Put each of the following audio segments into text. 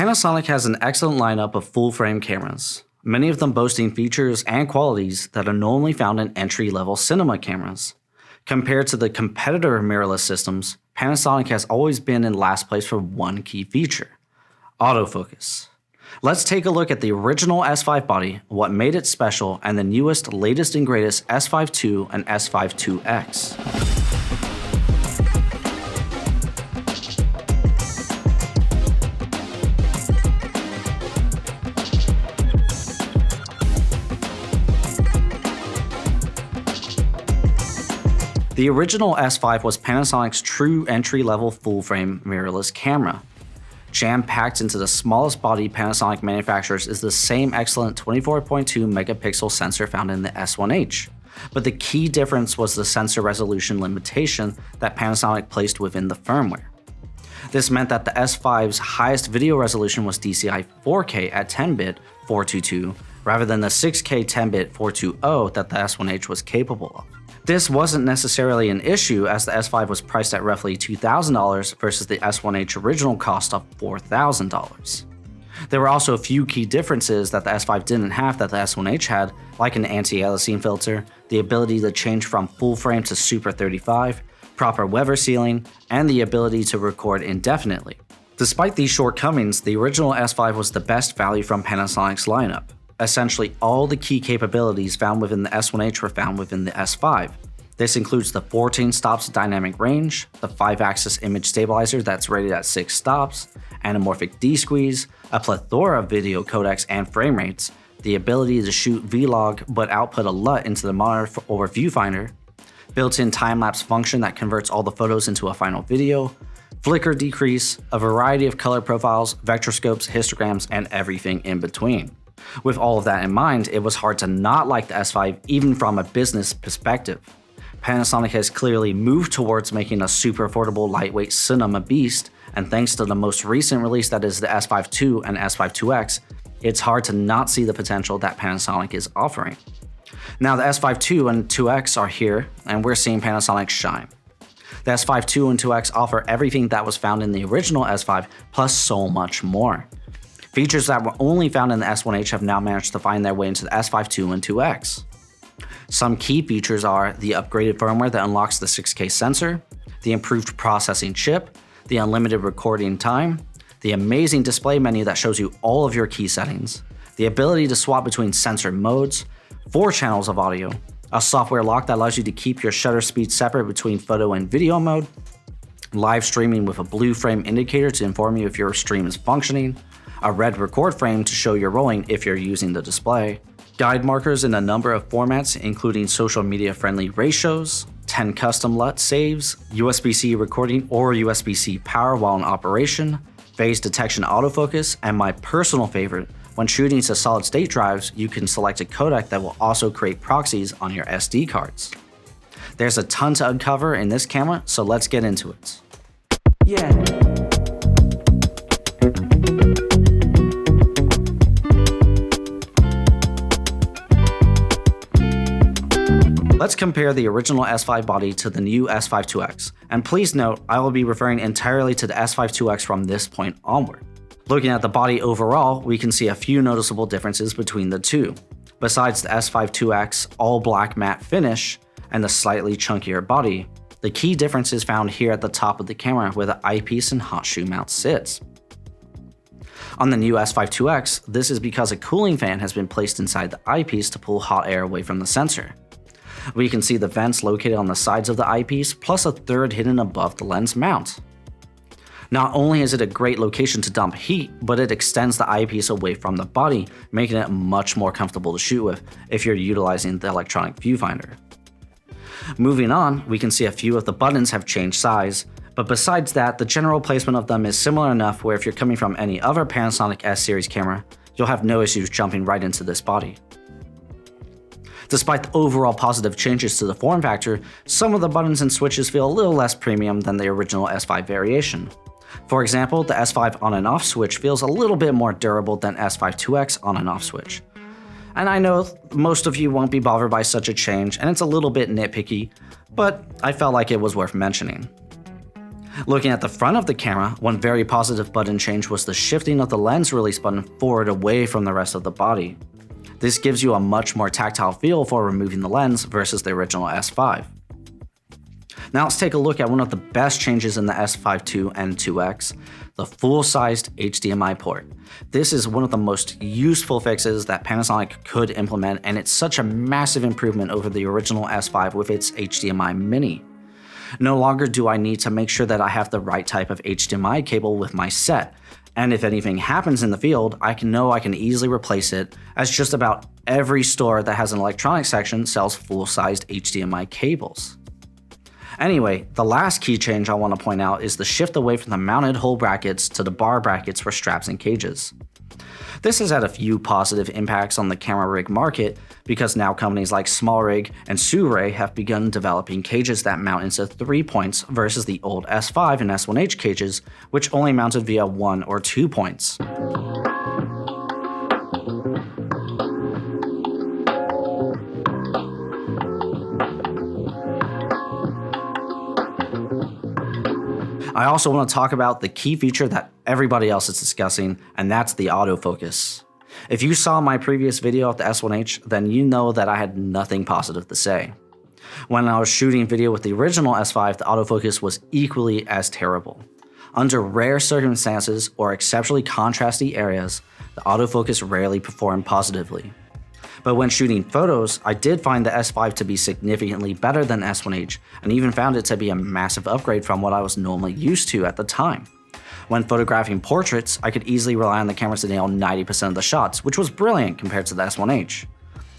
Panasonic has an excellent lineup of full-frame cameras, many of them boasting features and qualities that are normally found in entry-level cinema cameras. Compared to the competitor mirrorless systems, Panasonic has always been in last place for one key feature: autofocus. Let's take a look at the original S5 body, what made it special, and the newest, latest and greatest S5 II and S5 IIx. The original S5 was Panasonic's true entry-level full-frame mirrorless camera. Jam-packed into the smallest body Panasonic manufactures is the same excellent 24.2 megapixel sensor found in the S1H. But the key difference was the sensor resolution limitation that Panasonic placed within the firmware. This meant that the S5's highest video resolution was DCI 4K at 10-bit 422, rather than the 6K 10-bit 420 that the S1H was capable of. This wasn't necessarily an issue, as the S5 was priced at roughly $2,000 versus the S1H original cost of $4,000. There were also a few key differences that the S5 didn't have that the S1H had, like an anti-aliasing filter, the ability to change from full frame to Super 35, proper weather sealing, and the ability to record indefinitely. Despite these shortcomings, the original S5 was the best value from Panasonic's lineup. Essentially, all the key capabilities found within the S1H were found within the S5. This includes the 14 stops dynamic range, the 5-axis image stabilizer that's rated at 6 stops, anamorphic D-squeeze, a plethora of video codecs and frame rates, the ability to shoot vlog but output a LUT into the monitor or viewfinder, built-in time-lapse function that converts all the photos into a final video, flicker decrease, a variety of color profiles, vectorscopes, histograms, and everything in between. With all of that in mind, it was hard to not like the S5 even from a business perspective. Panasonic has clearly moved towards making a super affordable lightweight cinema beast, and thanks to the most recent release that is the S5 II and S5 IIx, it's hard to not see the potential that Panasonic is offering. Now the S5 II and IIx are here, and we're seeing Panasonic shine. The S5 II and IIx offer everything that was found in the original S5, plus so much more. Features that were only found in the S1H have now managed to find their way into the S5 II and IIx. Some key features are the upgraded firmware that unlocks the 6K sensor, the improved processing chip, the unlimited recording time, the amazing display menu that shows you all of your key settings, the ability to swap between sensor modes, 4 channels of audio, a software lock that allows you to keep your shutter speed separate between photo and video mode, live streaming with a blue frame indicator to inform you if your stream is functioning, a red record frame to show you're rolling if you're using the display, guide markers in a number of formats including social media friendly ratios, 10 custom LUT saves, USB-C recording or USB-C power while in operation, phase detection autofocus, and my personal favorite, when shooting to solid state drives, you can select a codec that will also create proxies on your SD cards. There's a ton to uncover in this camera, so let's get into it. Let's compare the original S5 body to the new S5 IIx, and please note I will be referring entirely to the S5 IIx from this point onward. Looking at the body overall, we can see a few noticeable differences between the two. Besides the S5 IIx all-black matte finish and the slightly chunkier body, the key difference is found here at the top of the camera where the eyepiece and hot shoe mount sits. On the new S5 IIx, this is because a cooling fan has been placed inside the eyepiece to pull hot air away from the sensor. We can see the vents located on the sides of the eyepiece, plus a third hidden above the lens mount. Not only is it a great location to dump heat, but it extends the eyepiece away from the body, making it much more comfortable to shoot with if you're utilizing the electronic viewfinder. Moving on, we can see a few of the buttons have changed size, but besides that, the general placement of them is similar enough where if you're coming from any other Panasonic S-series camera, you'll have no issues jumping right into this body. Despite the overall positive changes to the form factor, some of the buttons and switches feel a little less premium than the original S5 variation. For example, the S5 on and off switch feels a little bit more durable than S5 IIx on and off switch. And I know most of you won't be bothered by such a change, and it's a little bit nitpicky, but I felt like it was worth mentioning. Looking at the front of the camera, one very positive button change was the shifting of the lens release button forward away from the rest of the body. This gives you a much more tactile feel for removing the lens versus the original S5. Now let's take a look at one of the best changes in the S5 II and IIx, the full-sized HDMI port. This is one of the most useful fixes that Panasonic could implement, and it's such a massive improvement over the original S5 with its HDMI mini. No longer do I need to make sure that I have the right type of HDMI cable with my set, and if anything happens in the field, I can easily replace it, as just about every store that has an electronics section sells full-sized HDMI cables. Anyway, the last key change I want to point out is the shift away from the mounted hole brackets to the bar brackets for straps and cages. This has had a few positive impacts on the camera rig market because now companies like SmallRig and Suray have begun developing cages that mount into 3 points versus the old S5 and S1H cages, which only mounted via 1 or 2 points. I also want to talk about the key feature that everybody else is discussing, and that's the autofocus. If you saw my previous video of the S1H, then you know that I had nothing positive to say. When I was shooting video with the original S5, the autofocus was equally as terrible. Under rare circumstances or exceptionally contrasty areas, the autofocus rarely performed positively. But when shooting photos, I did find the S5 to be significantly better than S1H, and even found it to be a massive upgrade from what I was normally used to at the time. When photographing portraits, I could easily rely on the camera to nail 90% of the shots, which was brilliant compared to the S1H.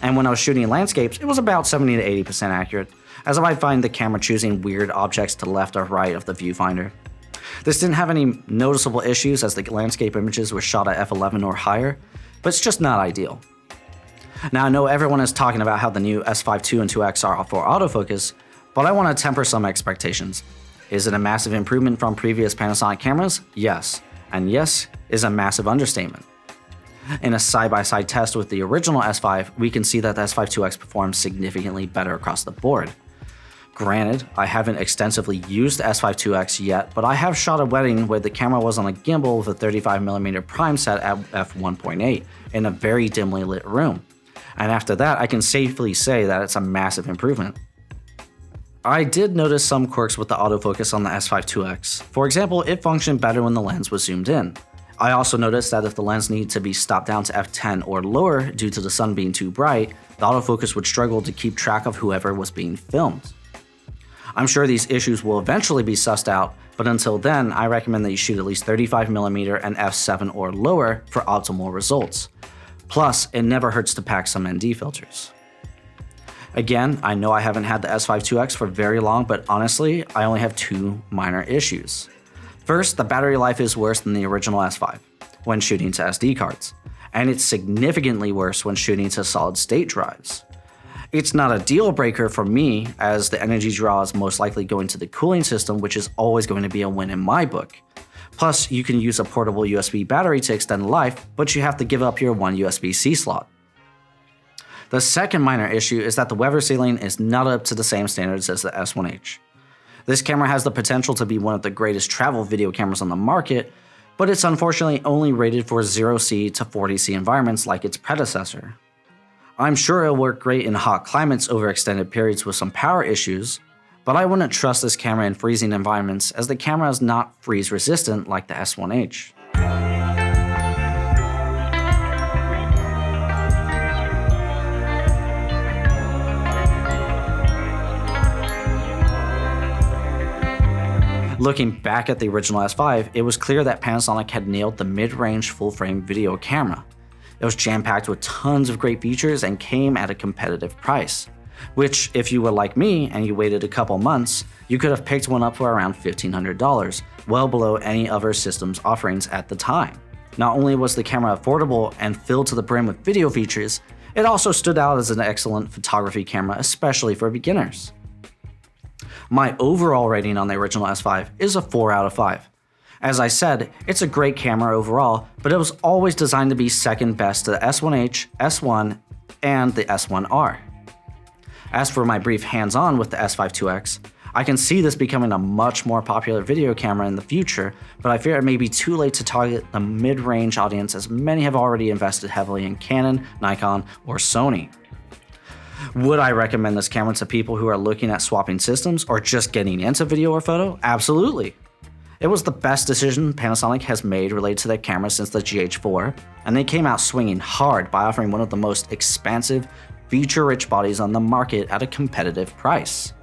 And when I was shooting landscapes, it was about 70 to 80% accurate, as if I find the camera choosing weird objects to the left or right of the viewfinder. This didn't have any noticeable issues as the landscape images were shot at f11 or higher, but it's just not ideal. Now I know everyone is talking about how the new S5 II and IIx are for autofocus, but I want to temper some expectations. Is it a massive improvement from previous Panasonic cameras? Yes, and yes is a massive understatement. In a side-by-side test with the original S5, we can see that the S5 IIx performs significantly better across the board. Granted, I haven't extensively used the S5 IIx yet, but I have shot a wedding where the camera was on a gimbal with a 35mm prime set at f1.8 in a very dimly lit room. And after that, I can safely say that it's a massive improvement. I did notice some quirks with the autofocus on the S5 IIx. For example, it functioned better when the lens was zoomed in. I also noticed that if the lens needed to be stopped down to f10 or lower due to the sun being too bright, the autofocus would struggle to keep track of whoever was being filmed. I'm sure these issues will eventually be sussed out, but until then, I recommend that you shoot at least 35mm and f7 or lower for optimal results. Plus, it never hurts to pack some ND filters. Again, I know I haven't had the S5 IIx for very long, but honestly, I only have 2 minor issues. First, the battery life is worse than the original S5 when shooting to SD cards, and it's significantly worse when shooting to solid-state drives. It's not a deal breaker for me, as the energy draw is most likely going to the cooling system, which is always going to be a win in my book. Plus, you can use a portable USB battery to extend life, but you have to give up your one USB-C slot. The second minor issue is that the weather sealing is not up to the same standards as the S1H. This camera has the potential to be one of the greatest travel video cameras on the market, but it's unfortunately only rated for 0C to 40C environments like its predecessor. I'm sure it'll work great in hot climates over extended periods with some power issues, but I wouldn't trust this camera in freezing environments as the camera is not freeze resistant like the S1H. Looking back at the original S5, it was clear that Panasonic had nailed the mid-range full-frame video camera. It was jam-packed with tons of great features and came at a competitive price, which, if you were like me and you waited a couple months, you could have picked one up for around $1,500, well below any other system's offerings at the time. Not only was the camera affordable and filled to the brim with video features, it also stood out as an excellent photography camera, especially for beginners. My overall rating on the original S5 is a 4 out of 5. As I said, it's a great camera overall, but it was always designed to be second best to the S1H, S1, and the S1R. As for my brief hands-on with the S5 IIx, I can see this becoming a much more popular video camera in the future, but I fear it may be too late to target the mid-range audience as many have already invested heavily in Canon, Nikon, or Sony. Would I recommend this camera to people who are looking at swapping systems or just getting into video or photo? Absolutely. It was the best decision Panasonic has made related to their camera since the GH4, and they came out swinging hard by offering one of the most expansive, feature-rich bodies on the market at a competitive price.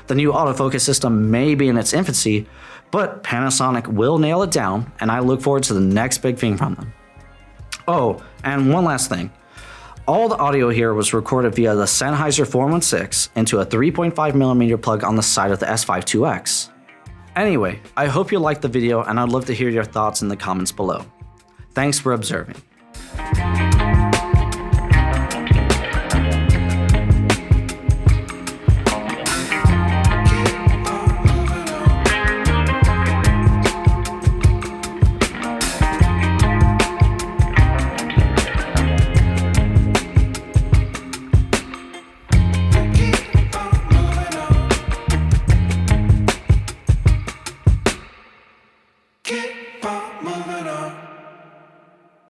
The new autofocus system may be in its infancy, but Panasonic will nail it down, and I look forward to the next big thing from them. Oh, and one last thing. All the audio here was recorded via the Sennheiser 416 into a 3.5mm plug on the side of the S5IIx. Anyway, I hope you liked the video and I'd love to hear your thoughts in the comments below. Thanks for observing.